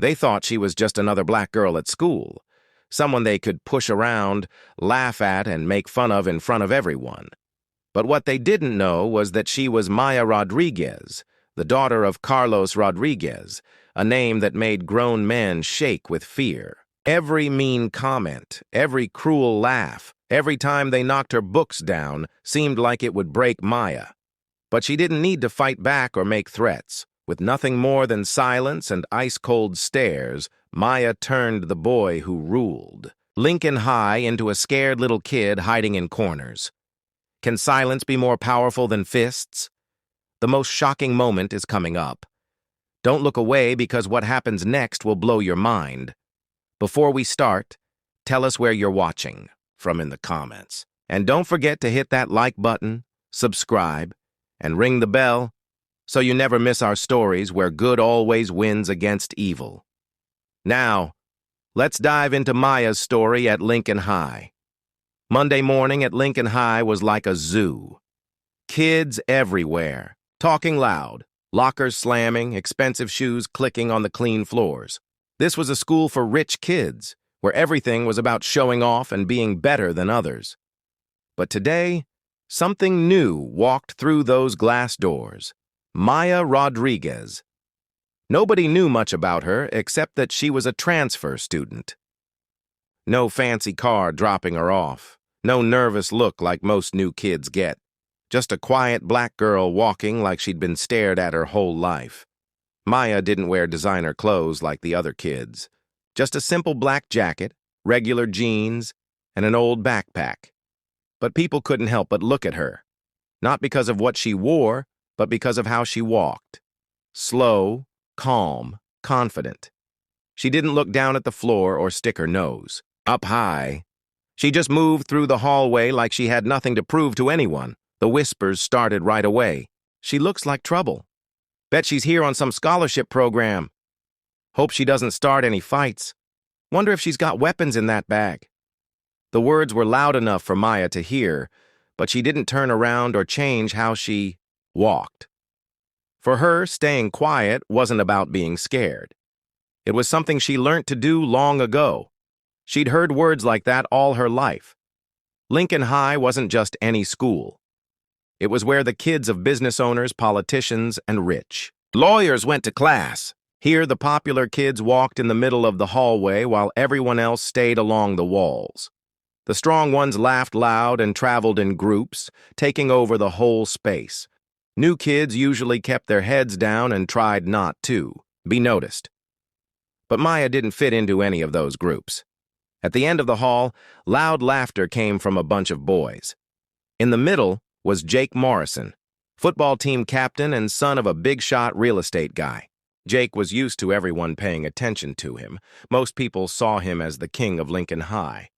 They thought she was just another black girl at school, someone they could push around, laugh at, and make fun of in front of everyone. But what they didn't know was that she was Maya Rodriguez, the daughter of Carlos Rodriguez, a name that made grown men shake with fear. Every mean comment, every cruel laugh, every time they knocked her books down seemed like it would break Maya. But she didn't need to fight back or make threats. With nothing more than silence and ice-cold stares, Maya turned the boy who ruled Lincoln High into a scared little kid hiding in corners. Can silence be more powerful than fists? The most shocking moment is coming up. Don't look away because what happens next will blow your mind. Before we start, tell us where you're watching from in the comments. And don't forget to hit that like button, subscribe, and ring the bell so you never miss our stories where good always wins against evil. Now, let's dive into Maya's story at Lincoln High. Monday morning at Lincoln High was like a zoo. Kids everywhere, talking loud, lockers slamming, expensive shoes clicking on the clean floors. This was a school for rich kids, where everything was about showing off and being better than others. But today, something new walked through those glass doors. Maya Rodriguez. Nobody knew much about her except that she was a transfer student. No fancy car dropping her off. No nervous look like most new kids get. Just a quiet black girl walking like she'd been stared at her whole life. Maya didn't wear designer clothes like the other kids. Just a simple black jacket, regular jeans, and an old backpack. But people couldn't help but look at her. Not because of what she wore, but because of how she walked. Slow, calm, confident. She didn't look down at the floor or stick her nose. Up high. She just moved through the hallway like she had nothing to prove to anyone. The whispers started right away. She looks like trouble. Bet she's here on some scholarship program. Hope she doesn't start any fights. Wonder if she's got weapons in that bag. The words were loud enough for Maya to hear, but she didn't turn around or change how she walked. For her, staying quiet wasn't about being scared. It was something she learned to do long ago. She'd heard words like that all her life. Lincoln High wasn't just any school. It was where the kids of business owners, politicians, and rich lawyers went to class. Here, the popular kids walked in the middle of the hallway while everyone else stayed along the walls. The strong ones laughed loud and traveled in groups, taking over the whole space. New kids usually kept their heads down and tried not to be noticed. But Maya didn't fit into any of those groups. At the end of the hall, loud laughter came from a bunch of boys. In the middle was Jake Morrison, football team captain and son of a big-shot real estate guy. Jake was used to everyone paying attention to him. Most people saw him as the king of Lincoln High.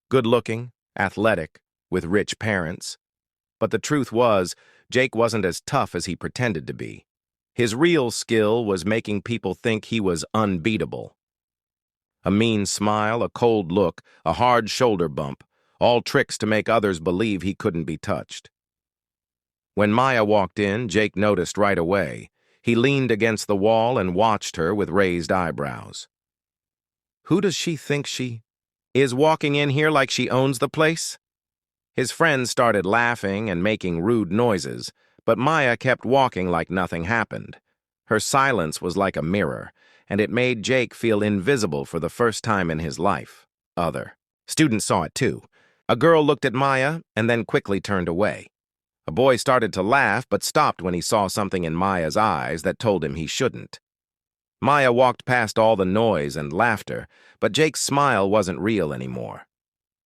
Good-looking, athletic, with rich parents. But the truth was, Jake wasn't as tough as he pretended to be. His real skill was making people think he was unbeatable. A mean smile, a cold look, a hard shoulder bump, all tricks to make others believe he couldn't be touched. When Maya walked in, Jake noticed right away. He leaned against the wall and watched her with raised eyebrows. Who does she think she is, walking in here like she owns the place? His friends started laughing and making rude noises, but Maya kept walking like nothing happened. Her silence was like a mirror, and it made Jake feel invisible for the first time in his life. Other students saw it too. A girl looked at Maya and then quickly turned away. A boy started to laugh but stopped when he saw something in Maya's eyes that told him he shouldn't. Maya walked past all the noise and laughter, but Jake's smile wasn't real anymore.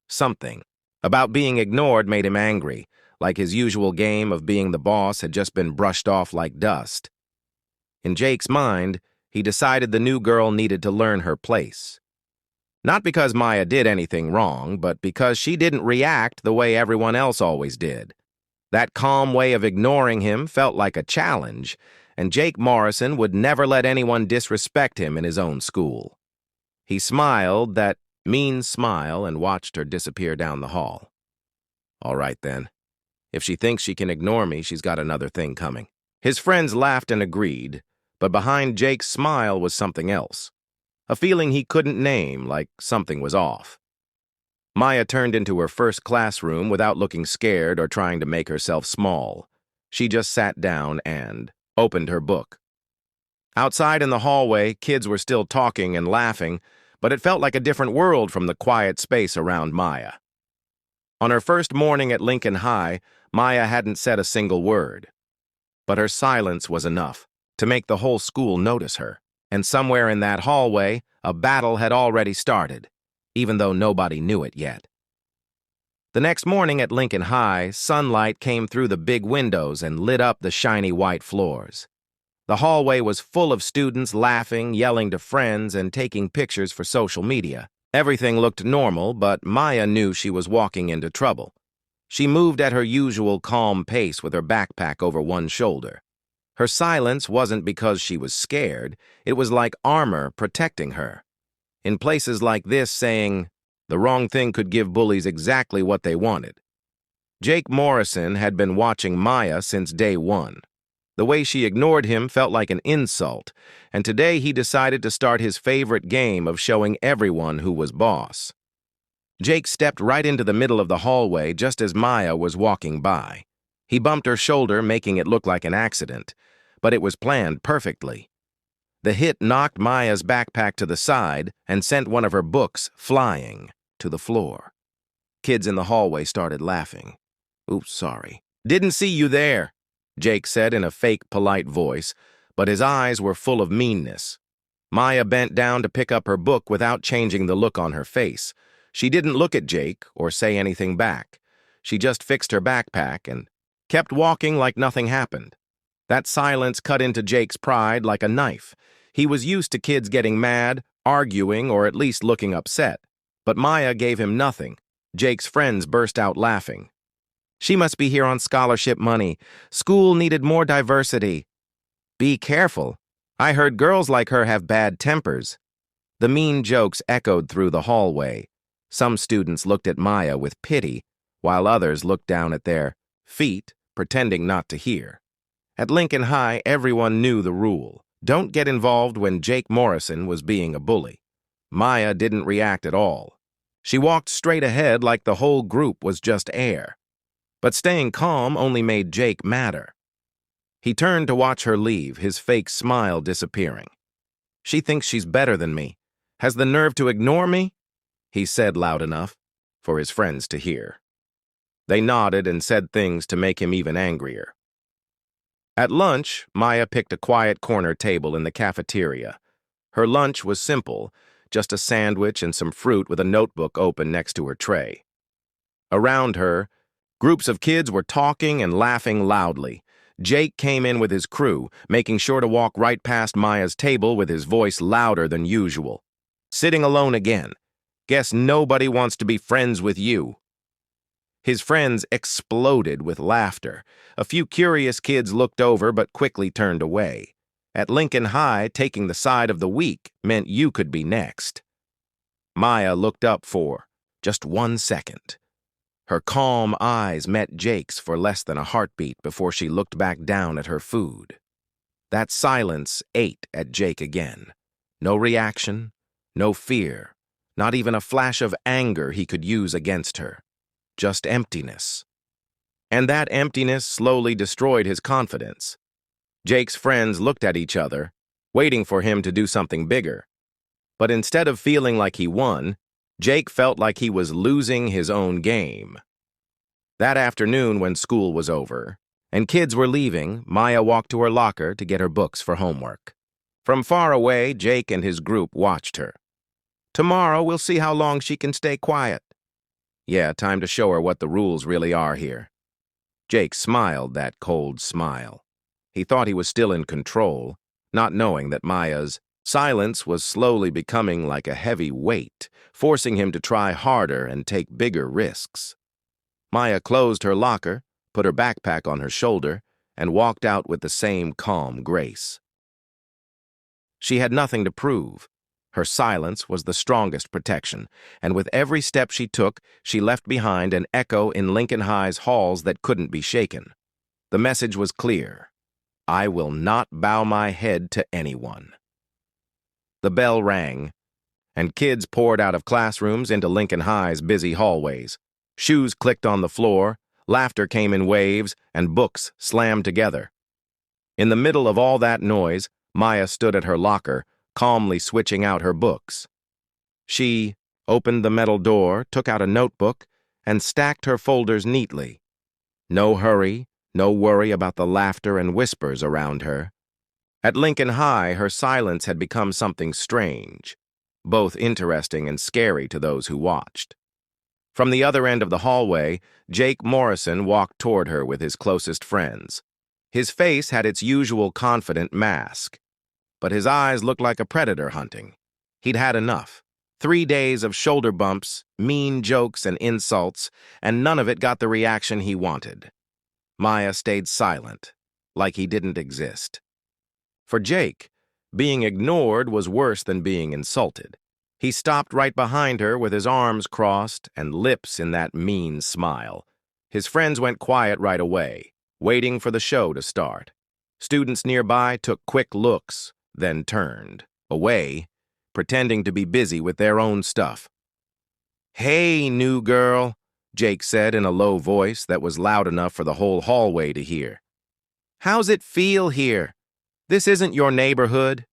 Something about being ignored made him angry, like his usual game of being the boss had just been brushed off like dust. In Jake's mind, he decided the new girl needed to learn her place. Not because Maya did anything wrong, but because she didn't react the way everyone else always did. That calm way of ignoring him felt like a challenge, and Jake Morrison would never let anyone disrespect him in his own school. He smiled that mean smile and watched her disappear down the hall. All right, then. If she thinks she can ignore me, she's got another thing coming. His friends laughed and agreed, but behind Jake's smile was something else. a feeling he couldn't name, like something was off. Maya turned into her first classroom without looking scared or trying to make herself small. She just sat down and opened her book. Outside in the hallway, kids were still talking and laughing, but it felt like a different world from the quiet space around Maya. On her first morning at Lincoln High, Maya hadn't said a single word. But her silence was enough to make the whole school notice her. And somewhere in that hallway, a battle had already started, even though nobody knew it yet. The next morning at Lincoln High, sunlight came through the big windows and lit up the shiny white floors. The hallway was full of students laughing, yelling to friends, and taking pictures for social media. Everything looked normal, but Maya knew she was walking into trouble. She moved at her usual calm pace with her backpack over one shoulder. Her silence wasn't because she was scared, it was like armor protecting her. In places like this, saying the wrong thing could give bullies exactly what they wanted. Jake Morrison had been watching Maya since day one. The way she ignored him felt like an insult, and today he decided to start his favorite game of showing everyone who was boss. Jake stepped right into the middle of the hallway just as Maya was walking by. He bumped her shoulder, making it look like an accident, but it was planned perfectly. The hit knocked Maya's backpack to the side and sent one of her books flying to the floor. Kids in the hallway started laughing. "Oops, sorry. Didn't see you there," Jake said in a fake, polite voice, but his eyes were full of meanness. Maya bent down to pick up her book without changing the look on her face. She didn't look at Jake or say anything back. She just fixed her backpack and kept walking like nothing happened. That silence cut into Jake's pride like a knife. He was used to kids getting mad, arguing, or at least looking upset. But Maya gave him nothing. Jake's friends burst out laughing. "She must be here on scholarship money. School needed more diversity." "Be careful. I heard girls like her have bad tempers." The mean jokes echoed through the hallway. Some students looked at Maya with pity, while others looked down at their feet, pretending not to hear. At Lincoln High, everyone knew the rule. Don't get involved when Jake Morrison was being a bully. Maya didn't react at all. She walked straight ahead like the whole group was just air. But staying calm only made Jake madder. He turned to watch her leave, his fake smile disappearing. "She thinks she's better than me. Has the nerve to ignore me?" he said loud enough for his friends to hear. They nodded and said things to make him even angrier. At lunch, Maya picked a quiet corner table in the cafeteria. Her lunch was simple, just a sandwich and some fruit with a notebook open next to her tray. Around her, groups of kids were talking and laughing loudly. Jake came in with his crew, making sure to walk right past Maya's table with his voice louder than usual. "Sitting alone again. Guess nobody wants to be friends with you." His friends exploded with laughter. A few curious kids looked over but quickly turned away. At Lincoln High, taking the side of the weak meant you could be next. Maya looked up for just 1 second. Her calm eyes met Jake's for less than a heartbeat before she looked back down at her food. That silence ate at Jake again. No reaction, no fear, not even a flash of anger he could use against her. Just emptiness. And that emptiness slowly destroyed his confidence. Jake's friends looked at each other, waiting for him to do something bigger. But instead of feeling like he won, Jake felt like he was losing his own game. That afternoon when school was over, and kids were leaving, Maya walked to her locker to get her books for homework. From far away, Jake and his group watched her. "Tomorrow we'll see how long she can stay quiet." "Yeah, time to show her what the rules really are here." Jake smiled that cold smile. He thought he was still in control, not knowing that Maya's silence was slowly becoming like a heavy weight, forcing him to try harder and take bigger risks. Maya closed her locker, put her backpack on her shoulder, and walked out with the same calm grace. She had nothing to prove. Her silence was the strongest protection, and with every step she took, she left behind an echo in Lincoln High's halls that couldn't be shaken. The message was clear: I will not bow my head to anyone. The bell rang, and kids poured out of classrooms into Lincoln High's busy hallways. Shoes clicked on the floor, laughter came in waves, and books slammed together. In the middle of all that noise, Maya stood at her locker, calmly switching out her books. She opened the metal door, took out a notebook, and stacked her folders neatly. No hurry, no worry about the laughter and whispers around her. At Lincoln High, her silence had become something strange, both interesting and scary to those who watched. From the other end of the hallway, Jake Morrison walked toward her with his closest friends. His face had its usual confident mask, but his eyes looked like a predator hunting. He'd had enough. 3 days of shoulder bumps, mean jokes, and insults, and none of it got the reaction he wanted. Maya stayed silent, like he didn't exist. For Jake, being ignored was worse than being insulted. He stopped right behind her with his arms crossed and lips in that mean smile. His friends went quiet right away, waiting for the show to start. Students nearby took quick looks, then turned away, pretending to be busy with their own stuff. "Hey, new girl," Jake said in a low voice that was loud enough for the whole hallway to hear. "How's it feel here? This isn't your neighborhood."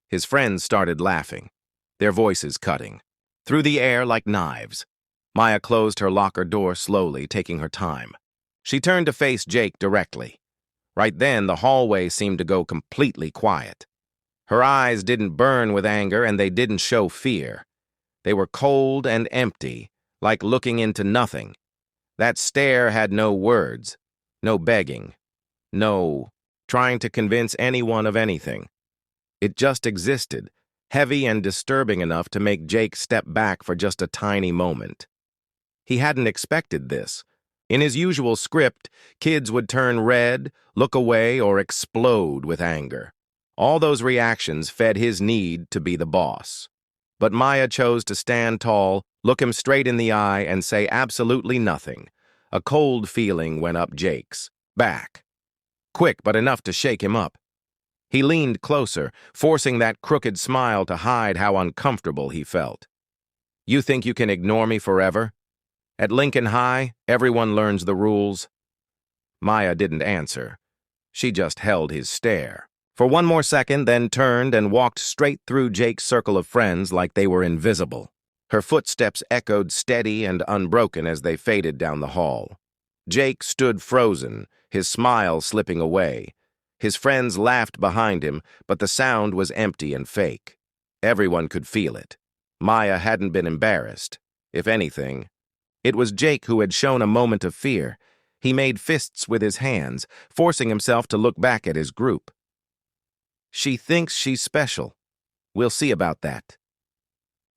His friends started laughing, their voices cutting, through the air like knives. Maya closed her locker door slowly, taking her time. She turned to face Jake directly. Right then, the hallway seemed to go completely quiet. Her eyes didn't burn with anger, and they didn't show fear. They were cold and empty, like looking into nothing. That stare had no words, no begging, no trying to convince anyone of anything. It just existed, heavy and disturbing enough to make Jake step back for just a tiny moment. He hadn't expected this. In his usual script, kids would turn red, look away, or explode with anger. All those reactions fed his need to be the boss. But Maya chose to stand tall, look him straight in the eye, and say absolutely nothing. A cold feeling went up Jake's back. Quick, but enough to shake him up. He leaned closer, forcing that crooked smile to hide how uncomfortable he felt. "You think you can ignore me forever? At Lincoln High, everyone learns the rules." Maya didn't answer. She just held his stare. For one more second, then turned and walked straight through Jake's circle of friends like they were invisible. Her footsteps echoed steady and unbroken as they faded down the hall. Jake stood frozen, his smile slipping away. His friends laughed behind him, but the sound was empty and fake. Everyone could feel it. Maya hadn't been embarrassed. If anything, it was Jake who had shown a moment of fear. He made fists with his hands, forcing himself to look back at his group. "She thinks she's special. We'll see about that."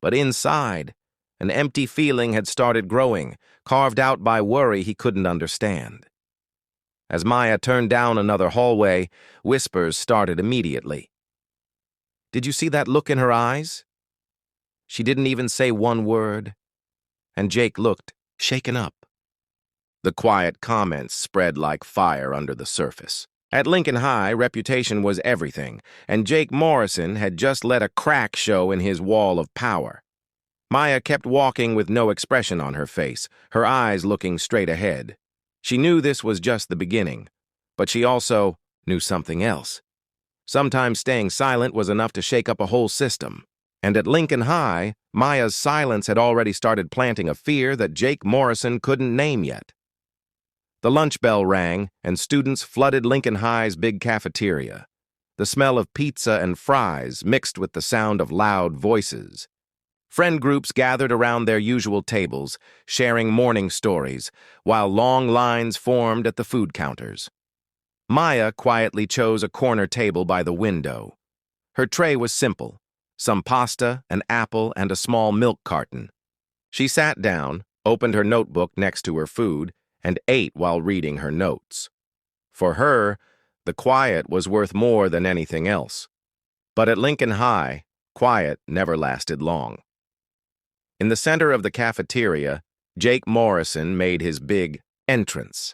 But inside, an empty feeling had started growing, carved out by worry he couldn't understand. As Maya turned down another hallway, whispers started immediately. "Did you see that look in her eyes?" She didn't even say one word, and Jake looked shaken up. The quiet comments spread like fire under the surface. At Lincoln High, reputation was everything, and Jake Morrison had just let a crack show in his wall of power. Maya kept walking with no expression on her face, her eyes looking straight ahead. She knew this was just the beginning, but she also knew something else. Sometimes staying silent was enough to shake up a whole system. And at Lincoln High, Maya's silence had already started planting a fear that Jake Morrison couldn't name yet. The lunch bell rang, and students flooded Lincoln High's big cafeteria. The smell of pizza and fries mixed with the sound of loud voices. Friend groups gathered around their usual tables, sharing morning stories, while long lines formed at the food counters. Maya quietly chose a corner table by the window. Her tray was simple: some pasta, an apple, and a small milk carton. She sat down, opened her notebook next to her food, and ate while reading her notes. For her, the quiet was worth more than anything else. But at Lincoln High, quiet never lasted long. In the center of the cafeteria, Jake Morrison made his big entrance.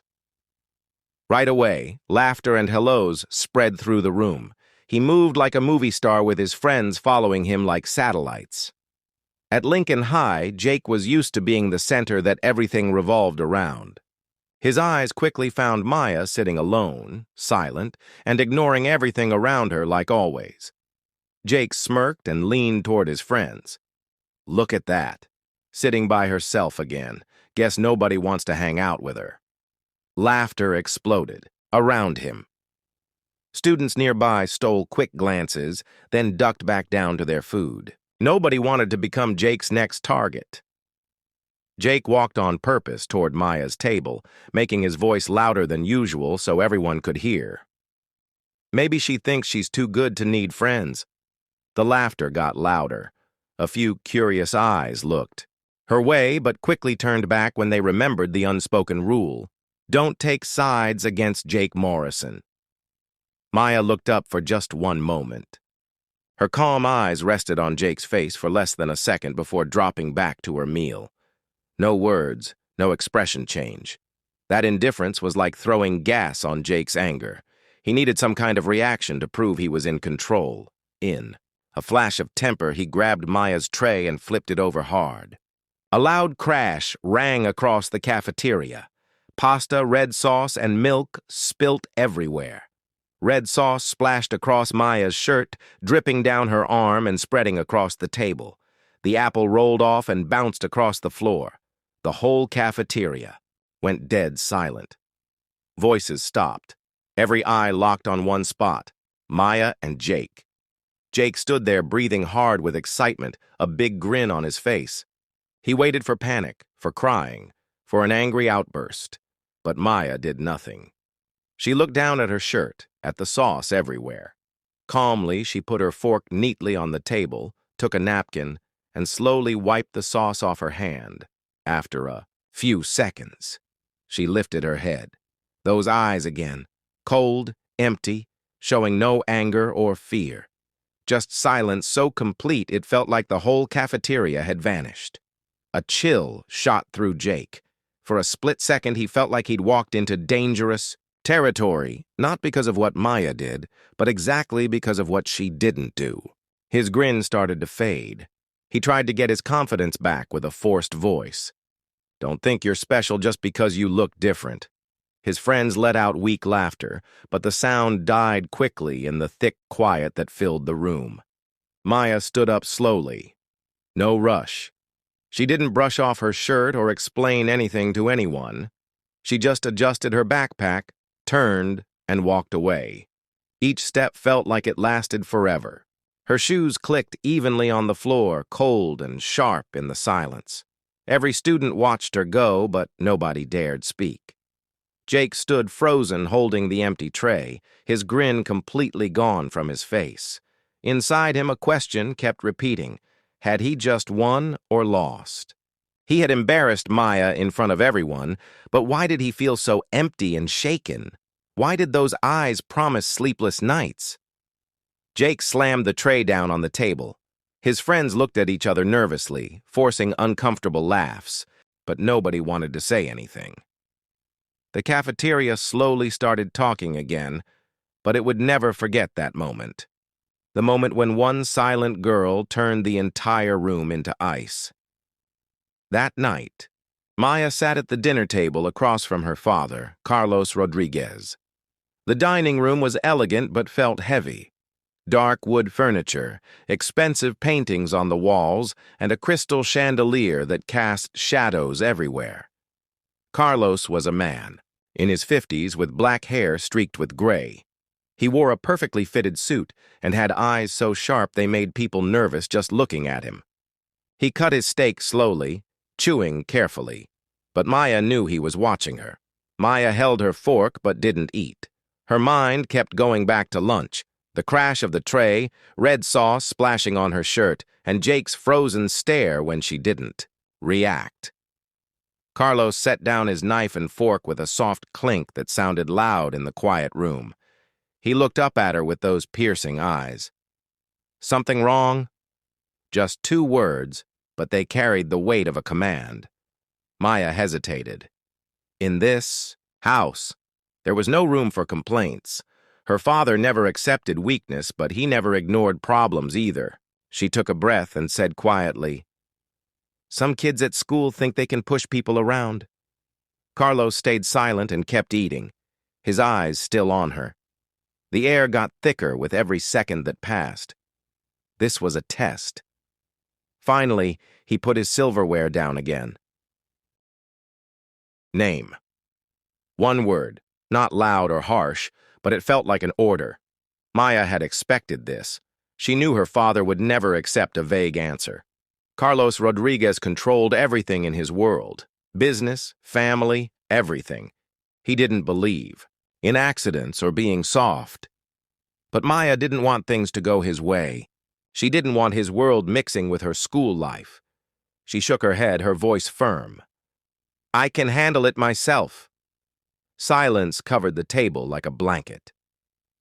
Right away, laughter and hellos spread through the room. He moved like a movie star with his friends following him like satellites. At Lincoln High, Jake was used to being the center that everything revolved around. His eyes quickly found Maya sitting alone, silent, and ignoring everything around her like always. Jake smirked and leaned toward his friends. Look at that. Sitting by herself again. Guess nobody wants to hang out with her. Laughter exploded around him. Students nearby stole quick glances, then ducked back down to their food. Nobody wanted to become Jake's next target. Jake walked on purpose toward Maya's table, making his voice louder than usual so everyone could hear. Maybe she thinks she's too good to need friends. The laughter got louder. A few curious eyes looked her way, but quickly turned back when they remembered the unspoken rule. Don't take sides against Jake Morrison. Maya looked up for just one moment. Her calm eyes rested on Jake's face for less than a second before dropping back to her meal. No words, no expression change. That indifference was like throwing gas on Jake's anger. He needed some kind of reaction to prove he was in control. In a flash of temper, he grabbed Maya's tray and flipped it over hard. A loud crash rang across the cafeteria. Pasta, red sauce, and milk spilt everywhere. Red sauce splashed across Maya's shirt, dripping down her arm and spreading across the table. The apple rolled off and bounced across the floor. The whole cafeteria went dead silent. Voices stopped. Every eye locked on one spot, Maya and Jake. Jake stood there breathing hard with excitement, a big grin on his face. He waited for panic, for crying, for an angry outburst. But Maya did nothing. She looked down at her shirt, at the sauce everywhere. Calmly, she put her fork neatly on the table, took a napkin, and slowly wiped the sauce off her hand. After a few seconds, she lifted her head. Those eyes again, cold, empty, showing no anger or fear. Just silence so complete it felt like the whole cafeteria had vanished. A chill shot through Jake. For a split second, he felt like he'd walked into dangerous territory, not because of what Maya did, but exactly because of what she didn't do. His grin started to fade. He tried to get his confidence back with a forced voice. Don't think you're special just because you look different. His friends let out weak laughter, but the sound died quickly in the thick quiet that filled the room. Maya stood up slowly. No rush. She didn't brush off her shirt or explain anything to anyone. She just adjusted her backpack, turned, and walked away. Each step felt like it lasted forever. Her shoes clicked evenly on the floor, cold and sharp in the silence. Every student watched her go, but nobody dared speak. Jake stood frozen, holding the empty tray, his grin completely gone from his face. Inside him, a question kept repeating. Had he just won or lost? He had embarrassed Maya in front of everyone, but why did he feel so empty and shaken? Why did those eyes promise sleepless nights? Jake slammed the tray down on the table. His friends looked at each other nervously, forcing uncomfortable laughs, but nobody wanted to say anything. The cafeteria slowly started talking again, but it would never forget that moment. The moment when one silent girl turned the entire room into ice. That night, Maya sat at the dinner table across from her father, Carlos Rodriguez. The dining room was elegant but felt heavy. Dark wood furniture, expensive paintings on the walls, and a crystal chandelier that cast shadows everywhere. Carlos was a man, in his 50s with black hair streaked with gray. He wore a perfectly fitted suit and had eyes so sharp they made people nervous just looking at him. He cut his steak slowly, chewing carefully, but Maya knew he was watching her. Maya held her fork but didn't eat. Her mind kept going back to lunch, the crash of the tray, red sauce splashing on her shirt, and Jake's frozen stare when she didn't react. Carlos set down his knife and fork with a soft clink that sounded loud in the quiet room. He looked up at her with those piercing eyes. Something wrong? Just 2 words, but they carried the weight of a command. Maya hesitated. In this house, there was no room for complaints. Her father never accepted weakness, but he never ignored problems either. She took a breath and said quietly, Some kids at school think they can push people around. Carlos stayed silent and kept eating, his eyes still on her. The air got thicker with every second that passed. This was a test. Finally, he put his silverware down again. Name. One word, not loud or harsh, but it felt like an order. Maya had expected this. She knew her father would never accept a vague answer. Carlos Rodriguez controlled everything in his world. Business, family, everything. He didn't believe in accidents or being soft. But Maya didn't want things to go his way. She didn't want his world mixing with her school life. She shook her head, her voice firm. I can handle it myself. Silence covered the table like a blanket.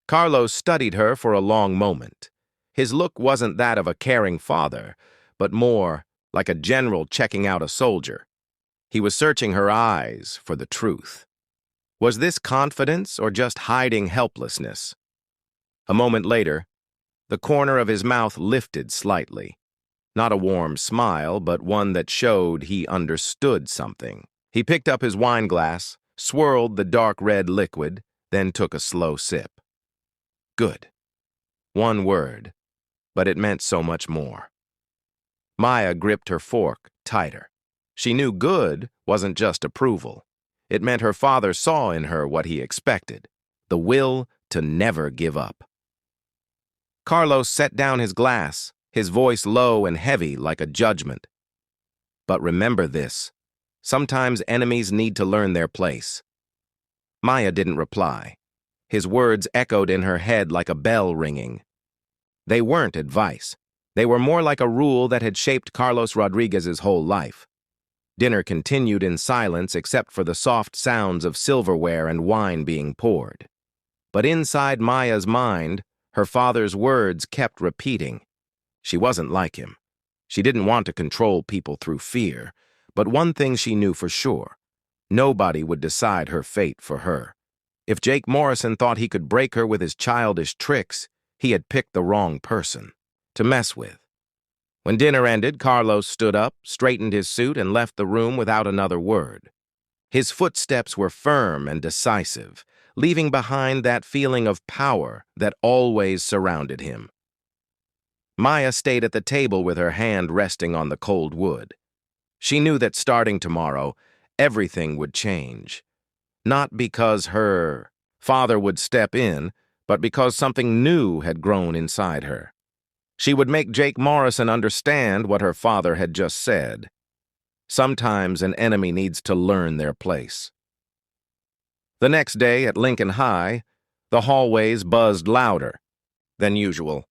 Carlos studied her for a long moment. His look wasn't that of a caring father, but more like a general checking out a soldier. He was searching her eyes for the truth. Was this confidence or just hiding helplessness? A moment later, the corner of his mouth lifted slightly. Not a warm smile, but one that showed he understood something. He picked up his wine glass, swirled the dark red liquid, then took a slow sip. Good. One word, but it meant so much more. Maya gripped her fork tighter. She knew good wasn't just approval. It meant her father saw in her what he expected, the will to never give up. Carlos set down his glass, his voice low and heavy like a judgment. But remember this, sometimes enemies need to learn their place. Maya didn't reply. His words echoed in her head like a bell ringing. They weren't advice. They were more like a rule that had shaped Carlos Rodriguez's whole life. Dinner continued in silence except for the soft sounds of silverware and wine being poured. But inside Maya's mind, her father's words kept repeating. She wasn't like him. She didn't want to control people through fear, but one thing she knew for sure. Nobody would decide her fate for her. If Jake Morrison thought he could break her with his childish tricks, he had picked the wrong person to mess with. When dinner ended, Carlos stood up, straightened his suit, and left the room without another word. His footsteps were firm and decisive, leaving behind that feeling of power that always surrounded him. Maya stayed at the table with her hand resting on the cold wood. She knew that starting tomorrow, everything would change. Not because her father would step in, but because something new had grown inside her. She would make Jake Morrison understand what her father had just said. Sometimes an enemy needs to learn their place. The next day at Lincoln High, the hallways buzzed louder than usual.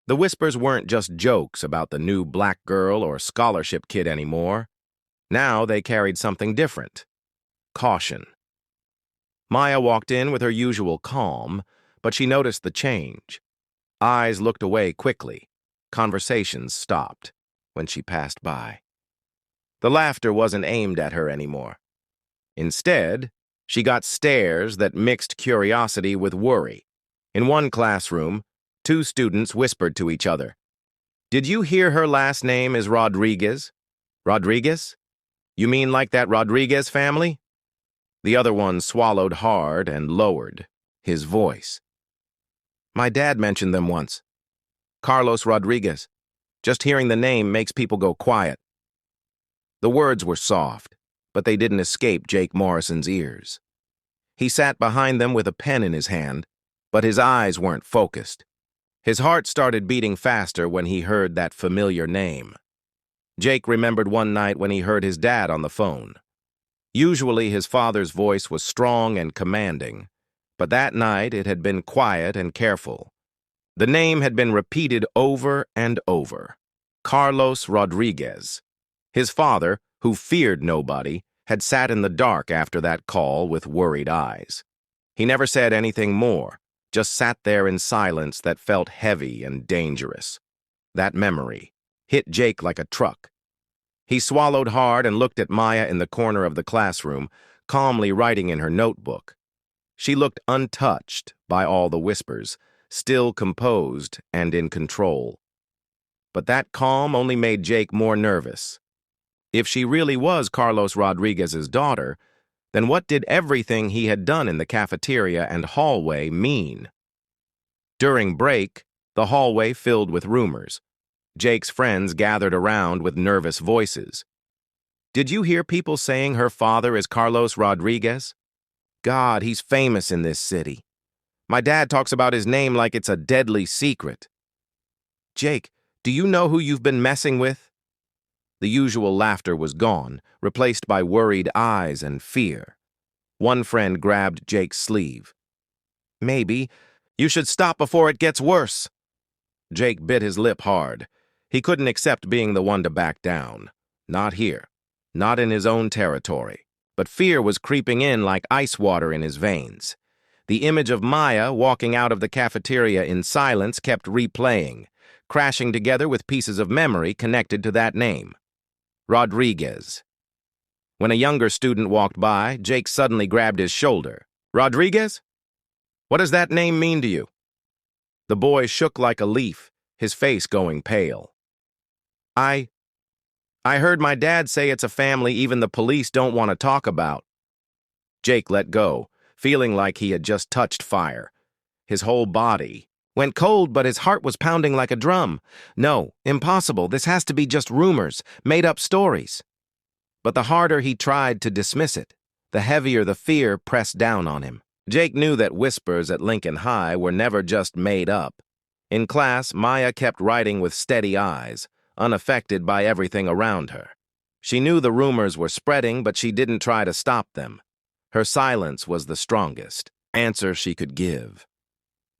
The whispers weren't just jokes about the new black girl or scholarship kid anymore. Now they carried something different. Caution. Maya walked in with her usual calm, but she noticed the change. Eyes looked away quickly. Conversations stopped when she passed by. The laughter wasn't aimed at her anymore. Instead, she got stares that mixed curiosity with worry. In one classroom, two students whispered to each other. Did you hear her last name is Rodriguez? Rodriguez? You mean like that Rodriguez family? The other one swallowed hard and lowered his voice. My dad mentioned them once. Carlos Rodriguez. Just hearing the name makes people go quiet. The words were soft, but they didn't escape Jake Morrison's ears. He sat behind them with a pen in his hand, but his eyes weren't focused. His heart started beating faster when he heard that familiar name. Jake remembered one night when he heard his dad on the phone. Usually his father's voice was strong and commanding, but that night it had been quiet and careful. The name had been repeated over and over. Carlos Rodriguez. His father, who feared nobody, had sat in the dark after that call with worried eyes. He never said anything more, just sat there in silence that felt heavy and dangerous. That memory hit Jake like a truck. He swallowed hard and looked at Maya in the corner of the classroom, calmly writing in her notebook. She looked untouched by all the whispers, still composed and in control. But that calm only made Jake more nervous. If she really was Carlos Rodriguez's daughter, then what did everything he had done in the cafeteria and hallway mean? During break, the hallway filled with rumors. Jake's friends gathered around with nervous voices. Did you hear people saying her father is Carlos Rodriguez? God, he's famous in this city. My dad talks about his name like it's a deadly secret. Jake, do you know who you've been messing with? The usual laughter was gone, replaced by worried eyes and fear. One friend grabbed Jake's sleeve. Maybe. You should stop before it gets worse. Jake bit his lip hard. He couldn't accept being the one to back down. Not here. Not in his own territory. But fear was creeping in like ice water in his veins. The image of Maya walking out of the cafeteria in silence kept replaying, crashing together with pieces of memory connected to that name. Rodriguez. When a younger student walked by, Jake suddenly grabbed his shoulder. Rodriguez? What does that name mean to you? The boy shook like a leaf, his face going pale. I heard my dad say it's a family even the police don't want to talk about. Jake let go, feeling like he had just touched fire. His whole body went cold, but his heart was pounding like a drum. No, impossible. This has to be just rumors, made-up stories. But the harder he tried to dismiss it, the heavier the fear pressed down on him. Jake knew that whispers at Lincoln High were never just made up. In class, Maya kept writing with steady eyes, unaffected by everything around her. She knew the rumors were spreading, but she didn't try to stop them. Her silence was the strongest answer she could give.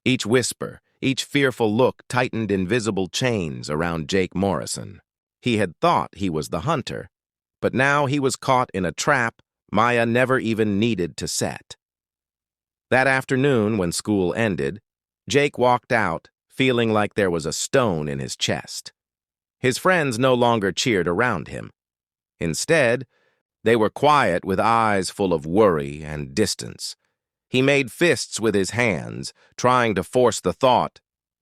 Each whisper, each fearful look tightened invisible chains around Jake Morrison. He had thought he was the hunter, but now he was caught in a trap Maya never even needed to set. That afternoon, when school ended, Jake walked out, feeling like there was a stone in his chest. His friends no longer cheered around him. Instead, they were quiet with eyes full of worry and distance. He made fists with his hands, trying to force the thought,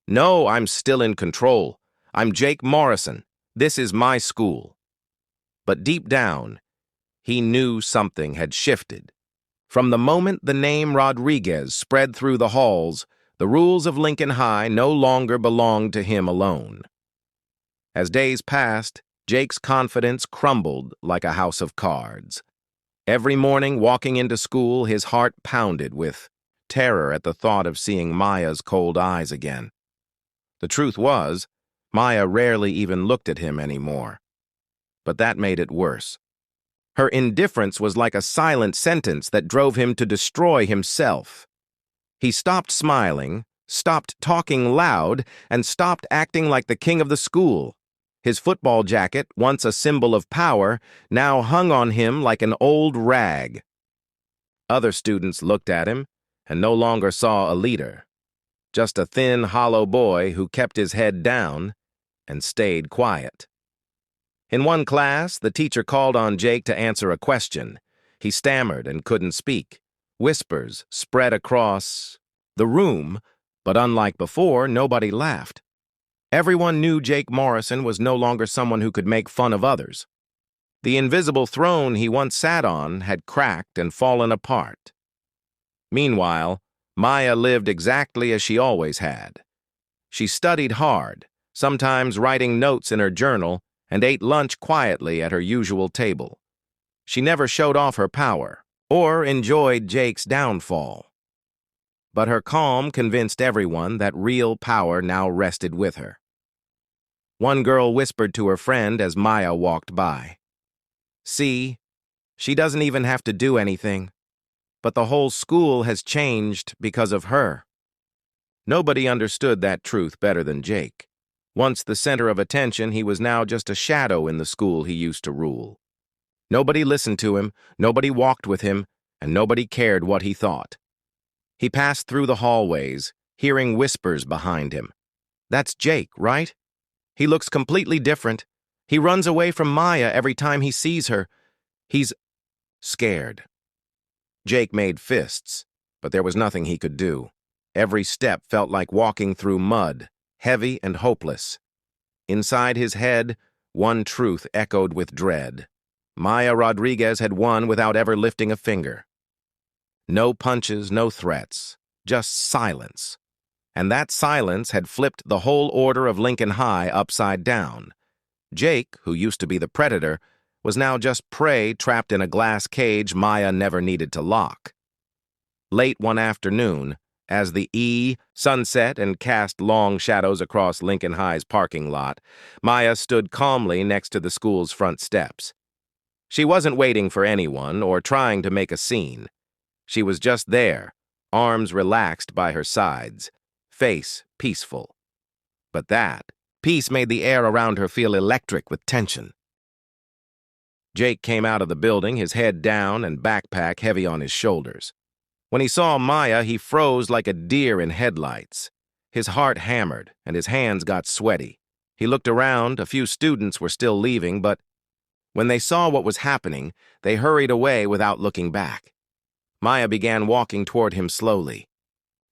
"No, I'm still in control. I'm Jake Morrison. This is my school." But deep down, he knew something had shifted. From the moment the name Rodriguez spread through the halls, the rules of Lincoln High no longer belonged to him alone. As days passed, Jake's confidence crumbled like a house of cards. Every morning, walking into school, his heart pounded with terror at the thought of seeing Maya's cold eyes again. The truth was, Maya rarely even looked at him anymore. But that made it worse. Her indifference was like a silent sentence that drove him to destroy himself. He stopped smiling, stopped talking loud, and stopped acting like the king of the school. His football jacket, once a symbol of power, now hung on him like an old rag. Other students looked at him and no longer saw a leader, just a thin, hollow boy who kept his head down and stayed quiet. In one class, the teacher called on Jake to answer a question. He stammered and couldn't speak. Whispers spread across the room, but unlike before, nobody laughed. Everyone knew Jake Morrison was no longer someone who could make fun of others. The invisible throne he once sat on had cracked and fallen apart. Meanwhile, Maya lived exactly as she always had. She studied hard, sometimes writing notes in her journal, and ate lunch quietly at her usual table. She never showed off her power or enjoyed Jake's downfall. But her calm convinced everyone that real power now rested with her. One girl whispered to her friend as Maya walked by, "See, she doesn't even have to do anything, but the whole school has changed because of her." Nobody understood that truth better than Jake. Once the center of attention, he was now just a shadow in the school he used to rule. Nobody listened to him, nobody walked with him, and nobody cared what he thought. He passed through the hallways, hearing whispers behind him. "That's Jake, right? He looks completely different. He runs away from Maya every time he sees her. He's scared." Jake made fists, but there was nothing he could do. Every step felt like walking through mud, heavy and hopeless. Inside his head, one truth echoed with dread. Maya Rodriguez had won without ever lifting a finger. No punches, no threats, just silence. And that silence had flipped the whole order of Lincoln High upside down. Jake, who used to be the predator, was now just prey trapped in a glass cage Maya never needed to lock. Late one afternoon, as the sunset and cast long shadows across Lincoln High's parking lot, Maya stood calmly next to the school's front steps. She wasn't waiting for anyone or trying to make a scene. She was just there, arms relaxed by her sides, face peaceful. But that peace made the air around her feel electric with tension. Jake came out of the building, his head down and backpack heavy on his shoulders. When he saw Maya, he froze like a deer in headlights. His heart hammered, and his hands got sweaty. He looked around. A few students were still leaving, but when they saw what was happening, they hurried away without looking back. Maya began walking toward him slowly.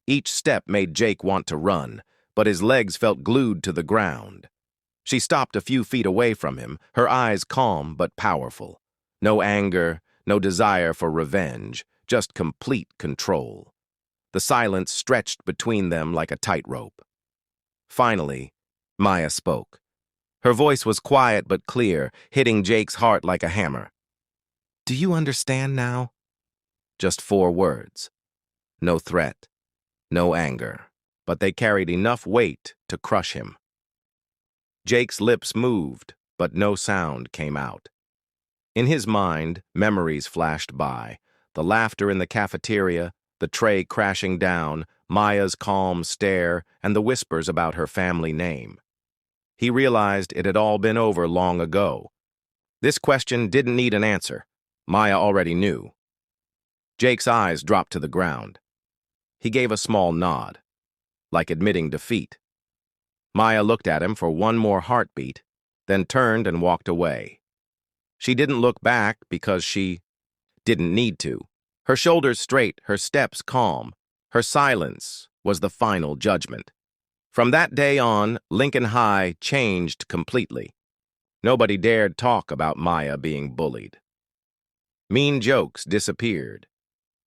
Each step made Jake want to run, but his legs felt glued to the ground. She stopped a few feet away from him, her eyes calm but powerful. No anger, no desire for revenge, just complete control. The silence stretched between them like a tightrope. Finally, Maya spoke. Her voice was quiet but clear, hitting Jake's heart like a hammer. "Do you understand now?" Just 4 words. No threat, no anger, but they carried enough weight to crush him. Jake's lips moved, but no sound came out. In his mind, memories flashed by. The laughter in the cafeteria, the tray crashing down, Maya's calm stare, and the whispers about her family name. He realized it had all been over long ago. This question didn't need an answer. Maya already knew. Jake's eyes dropped to the ground. He gave a small nod, like admitting defeat. Maya looked at him for one more heartbeat, then turned and walked away. She didn't look back because she didn't need to. Her shoulders straight, her steps calm. Her silence was the final judgment. From that day on, Lincoln High changed completely. Nobody dared talk about Maya being bullied. Mean jokes disappeared.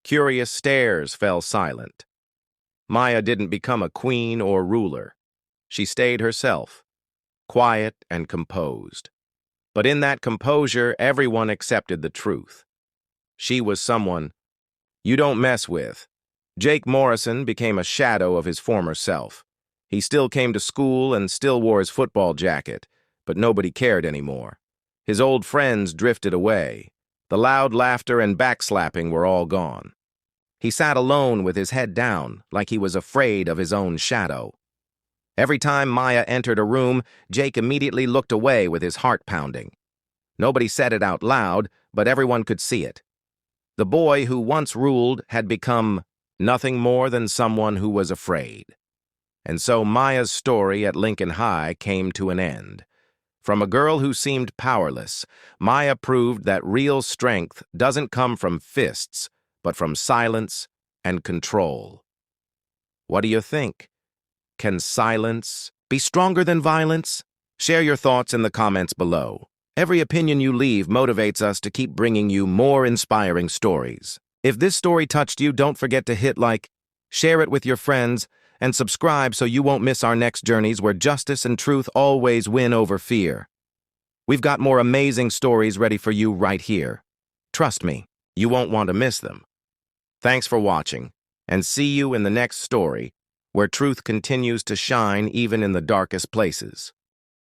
Curious stares fell silent. Maya didn't become a queen or ruler. She stayed herself, quiet and composed. But in that composure, everyone accepted the truth. She was someone you don't mess with. Jake Morrison became a shadow of his former self. He still came to school and still wore his football jacket, but nobody cared anymore. His old friends drifted away. The loud laughter and backslapping were all gone. He sat alone with his head down, like he was afraid of his own shadow. Every time Maya entered a room, Jake immediately looked away with his heart pounding. Nobody said it out loud, but everyone could see it. The boy who once ruled had become nothing more than someone who was afraid. And so Maya's story at Lincoln High came to an end. From a girl who seemed powerless, Maya proved that real strength doesn't come from fists, but from silence and control. What do you think? Can silence be stronger than violence? Share your thoughts in the comments below. Every opinion you leave motivates us to keep bringing you more inspiring stories. If this story touched you, don't forget to hit like, share it with your friends, and subscribe so you won't miss our next journeys where justice and truth always win over fear. We've got more amazing stories ready for you right here. Trust me, you won't want to miss them. Thanks for watching, and see you in the next story, where truth continues to shine even in the darkest places.